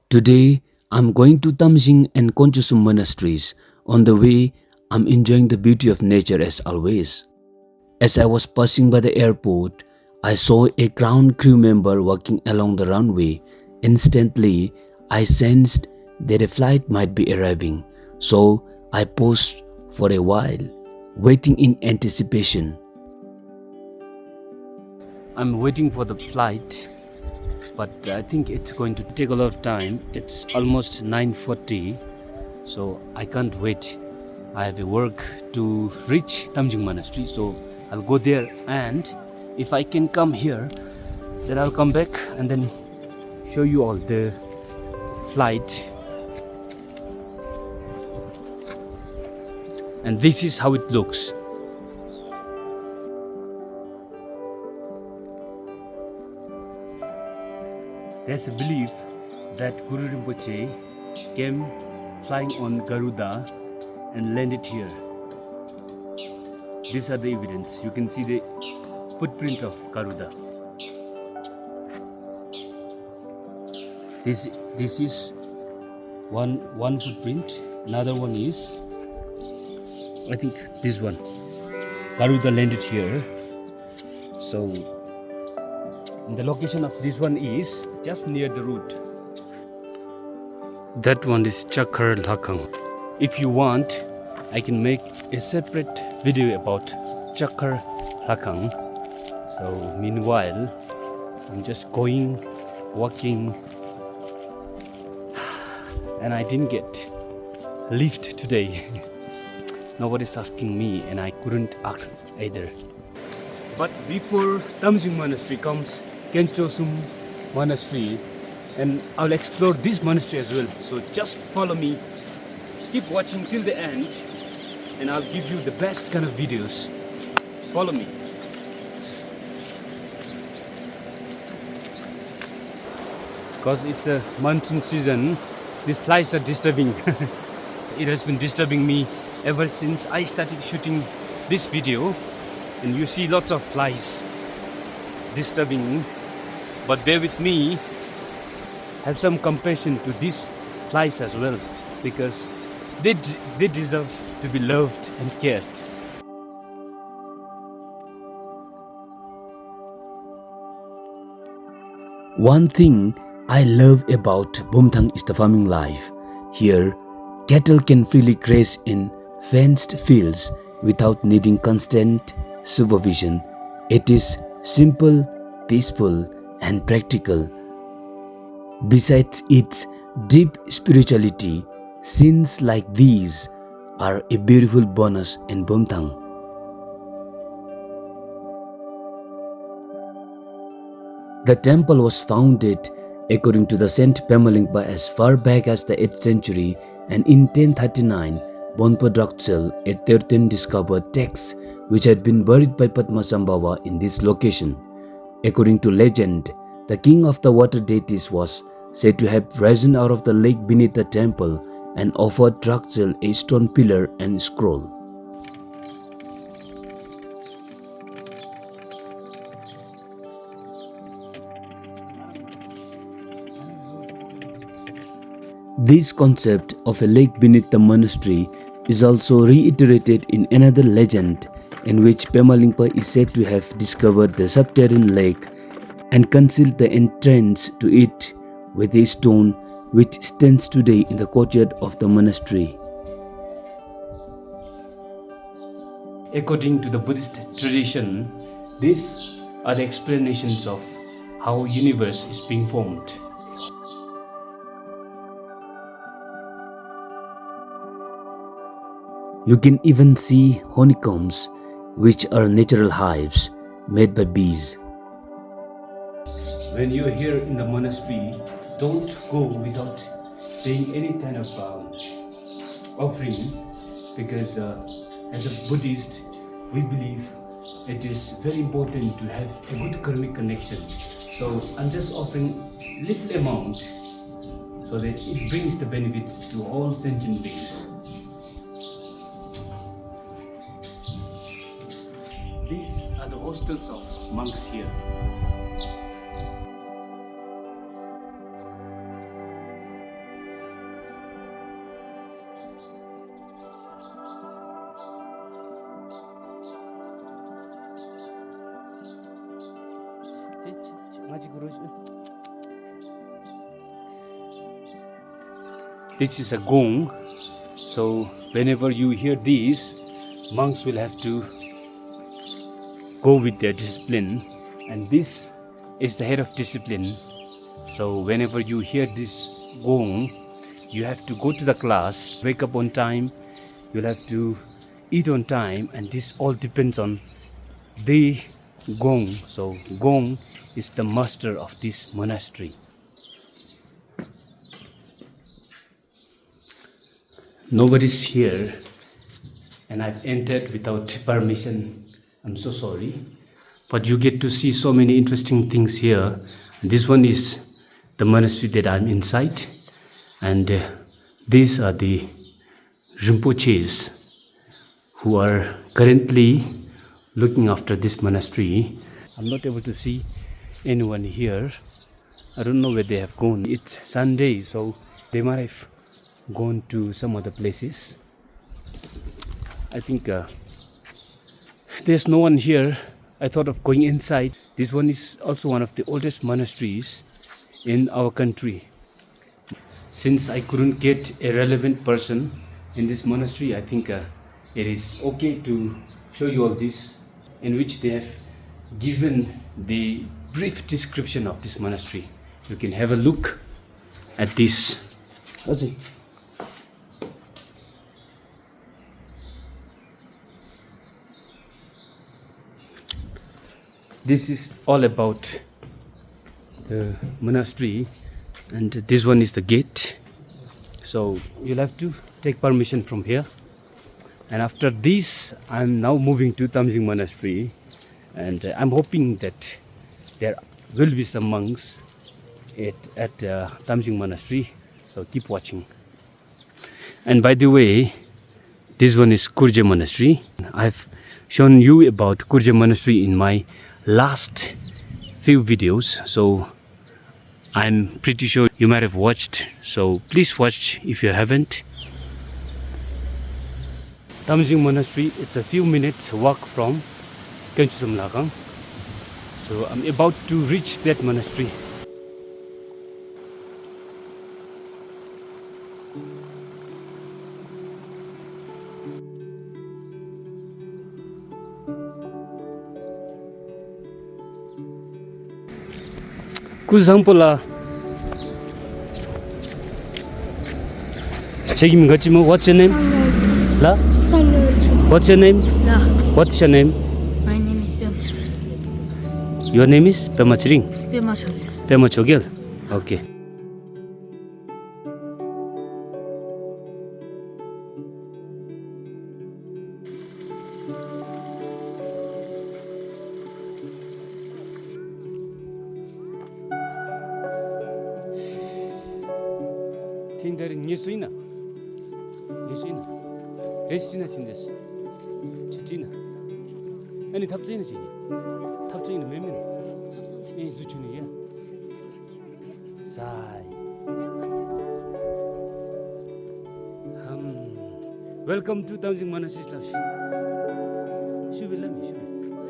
Today, I'm going to Tamzhing and Kenchosum monasteries. On the way, I'm enjoying the beauty of nature as always. As I was passing by the airport, I saw a ground crew member walking along the runway. Instantly, I sensed that a flight might be arriving, so I paused for a while, waiting in anticipation. I'm waiting for the flight, but I think it's going to take a lot of time. It's almost 9:40, so I can't wait. I have a work to reach Tamzhing Monastery, so I'll go there, and if I can come here, then I'll come back and then show you all the flight. And this is how it looks. There's a belief that Guru Rinpoche came flying on Garuda and landed here. These are the evidence. You can see the footprint of Garuda. This is one footprint. Another one is, I think, this one. Garuda landed here. So the location of this one is just near the route. That one is Kenchosum Lhakhang. If you want, I can make a separate video about Kenchosum Lhakhang. So meanwhile, I'm just going, walking, and I didn't get lift today. Nobody's asking me, and I couldn't ask either. But before Tamzhing Monastery comes Kenchosum Monastery, and I'll explore this monastery as well. So just follow me, keep watching till the end, and I'll give you the best kind of videos. Follow me. Because it's a monsoon season, these flies are disturbing. It has been disturbing me ever since I started shooting this video, and you see lots of flies disturbing. But bear with me, have some compassion to these flies as well, because they deserve to be loved and cared. One thing I love about Bumthang is the farming life. Here, cattle can freely graze in fenced fields without needing constant supervision. It is simple, peaceful, and practical. Besides its deep spirituality, scenes like these are a beautiful bonus in Bumthang. The temple was founded according to the Saint Pema Lingpa as far back as the 8th century, and in 1039, Bonpa Droktsel, a Terton discovered texts which had been buried by Padmasambhava in this location. According to legend, the king of the water deities was said to have risen out of the lake beneath the temple and offered Droktsel a stone pillar and scroll. This concept of a lake beneath the monastery is also reiterated in another legend, in which Pema Lingpa is said to have discovered the subterranean lake and concealed the entrance to it with a stone which stands today in the courtyard of the monastery. According to the Buddhist tradition, these are the explanations of how universe is being formed. You can even see honeycombs, which are natural hives made by bees. When you're here in the monastery, don't go without paying any kind of offering, because as a Buddhist, we believe it is very important to have a good karmic connection. So I'm just offering little amount so that it brings the benefits to all sentient beings. These are the hostels of monks here. This is a gong. So whenever you hear these, monks will have to go with their discipline, and this is the head of discipline. So whenever you hear this gong, you have to go to the class, wake up on time, you'll have to eat on time, and this all depends on the gong. So gong is the master of this monastery. Nobody's here, and I've entered without permission. I'm so sorry, but you get to see so many interesting things here. This one is the monastery that I'm inside, and these are the Rinpoches who are currently looking after this monastery. I'm not able to see anyone here. I don't know where they have gone. It's Sunday, so they might have gone to some other places. I think there's no one here. I thought of going inside. This one is also one of the oldest monasteries in our country. Since I couldn't get a relevant person in this monastery, I think it is okay to show you all this, in which they have given the brief description of this monastery. You can have a look at this. This is all about the monastery, and this one is the gate. So you'll have to take permission from here. And after this, I'm now moving to Tamzhing Monastery, and I'm hoping that there will be some monks at Tamzhing Monastery. So keep watching. And by the way, this one is Kurje Monastery. I've shown you about Kurje Monastery in my last few videos, so I'm pretty sure you might have watched, so please watch if you haven't. Tamzhing Monastery, it's a few minutes walk from Kenchosum Lhakhang, so I'm about to reach that monastery. Kuzangpola 책임 갖지 뭐. What's your name? La? What's your name? La. What's your name? My name is Bumthang. Your name is Pema Chiring? Pema Chogel. Pema Chogel? Okay. Tindarin Nisuina. Nisuina. Resina Tindes. Chitina. Any Tapzina Chini. Tapzina women. In Zuchunia. Sigh. Welcome to Tamzhing Monastery. She will let me.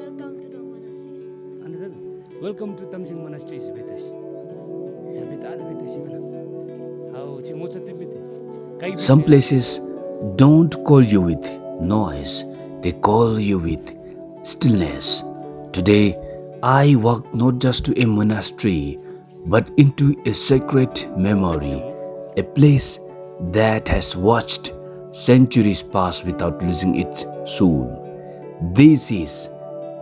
Welcome to the monasteries. Welcome to Tamzhing Monastery. Some places don't call you with noise, they call you with stillness. Today, I walk not just to a monastery, but into a sacred memory, a place that has watched centuries pass without losing its soul. This is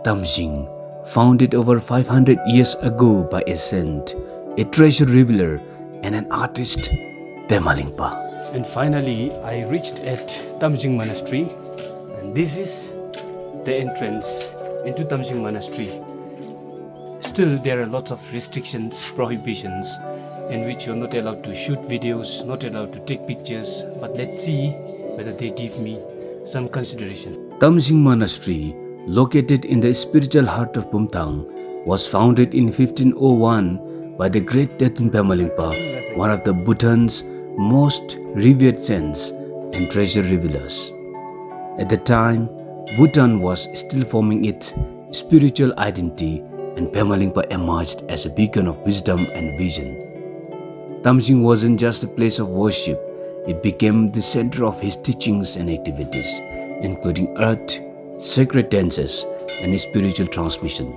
Tamzhing, founded over 500 years ago by a saint, a treasure revealer, and an artist, Pema Lingpa. And finally, I reached at Tamzhing Monastery, and this is the entrance into Tamzhing Monastery. Still, there are lots of restrictions, prohibitions, in which you're not allowed to shoot videos, not allowed to take pictures, but let's see whether they give me some consideration. Tamzhing Monastery, located in the spiritual heart of Bumthang, was founded in 1501 by the great Terton Pema Lingpa, one of the Bhutan's most revered saints and treasure revealers. At the time, Bhutan was still forming its spiritual identity and Pema Lingpa emerged as a beacon of wisdom and vision. Tamzhing wasn't just a place of worship, it became the center of his teachings and activities, including art, sacred dances, and spiritual transmission.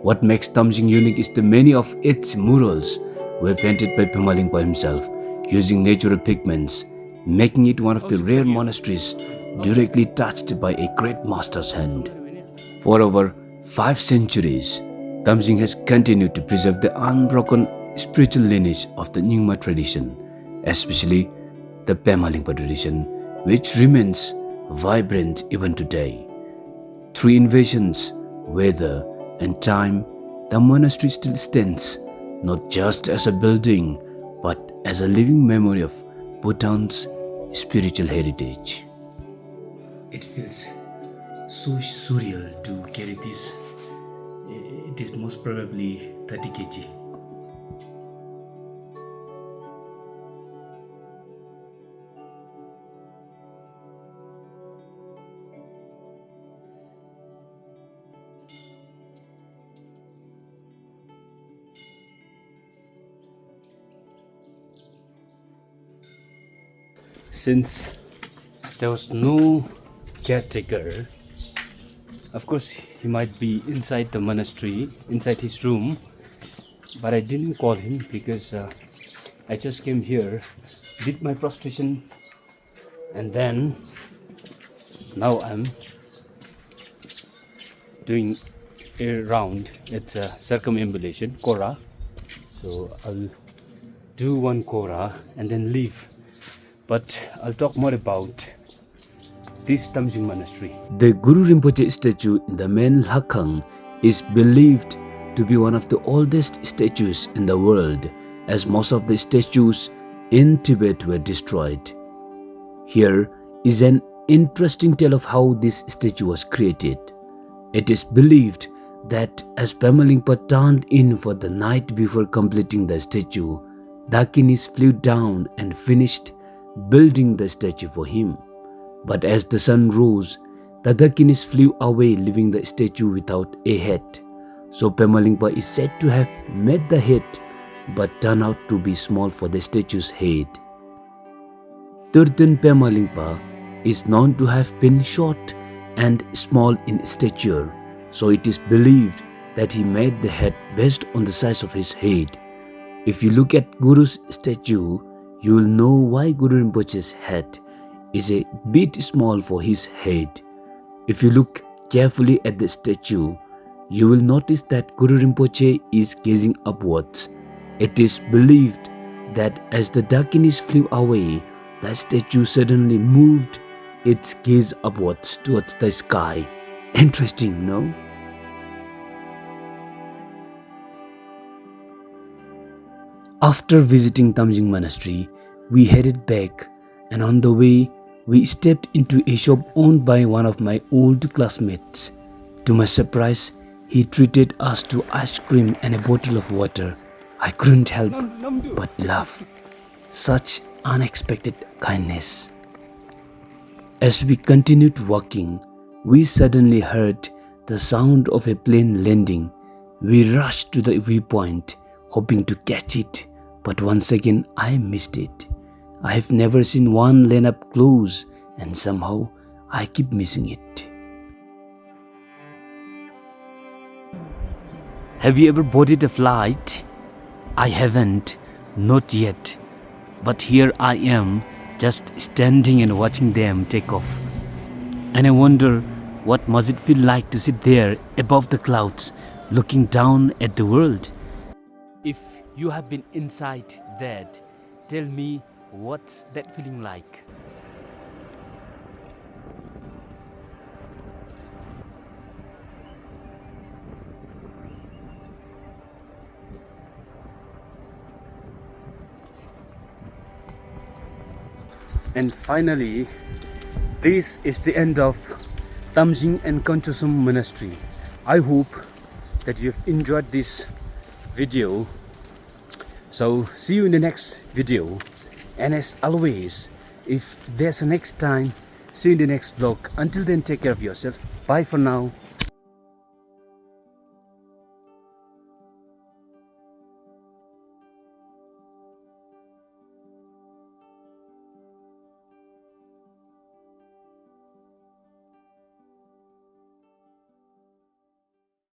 What makes Tamzhing unique is the many of its murals were painted by Pema Lingpa himself using natural pigments, making it one of the rare monasteries directly touched by a great master's hand. For over 5 centuries, Tamzhing has continued to preserve the unbroken spiritual lineage of the Nyingma tradition, especially the Pema Lingpa tradition, which remains vibrant even today. Through invasions, weather, and time, the monastery still stands, not just as a building, but as a living memory of Bhutan's spiritual heritage. It feels so surreal to carry this. It is most probably 30 kg. Since there was no caretaker, of course he might be inside the monastery, inside his room, but I didn't call him because I just came here, did my prostration, and then now I'm doing a round. It's a circumambulation, Kora. So I'll do one Kora and then leave. But I'll talk more about this Tamzhing Monastery. The Guru Rinpoche statue in the main Lhakhang is believed to be one of the oldest statues in the world, as most of the statues in Tibet were destroyed. Here is an interesting tale of how this statue was created. It is believed that as Pema Lingpa turned in for the night before completing the statue, Dakinis flew down and finished building the statue for him. But as the sun rose, the Dakinis flew away, leaving the statue without a head. So Pema Lingpa is said to have made the head, but turned out to be small for the statue's head. Terton Pema Lingpa is known to have been short and small in stature, so it is believed that he made the head based on the size of his head. If you look at Guru's statue, you will know why Guru Rinpoche's head is a bit small for his head. If you look carefully at the statue, you will notice that Guru Rinpoche is gazing upwards. It is believed that as the Dakinis flew away, the statue suddenly moved its gaze upwards towards the sky. Interesting, no? After visiting Tamzhing Monastery, we headed back, and on the way, we stepped into a shop owned by one of my old classmates. To my surprise, he treated us to ice cream and a bottle of water. I couldn't help but laugh. Such unexpected kindness. As we continued walking, we suddenly heard the sound of a plane landing. We rushed to the viewpoint, hoping to catch it, but once again I missed it. I have never seen one land up close, and somehow I keep missing it. Have you ever boarded a flight? I haven't, not yet. But here I am, just standing and watching them take off. And I wonder, what must it feel like to sit there above the clouds, looking down at the world? If you have been inside that, tell me, what's that feeling like? And finally, this is the end of Tamzhing and Kenchosum Monastery. I hope that you have enjoyed this video. So see you in the next video. And as always, if there's a next time, see you in the next vlog. Until then, take care of yourself. Bye for now.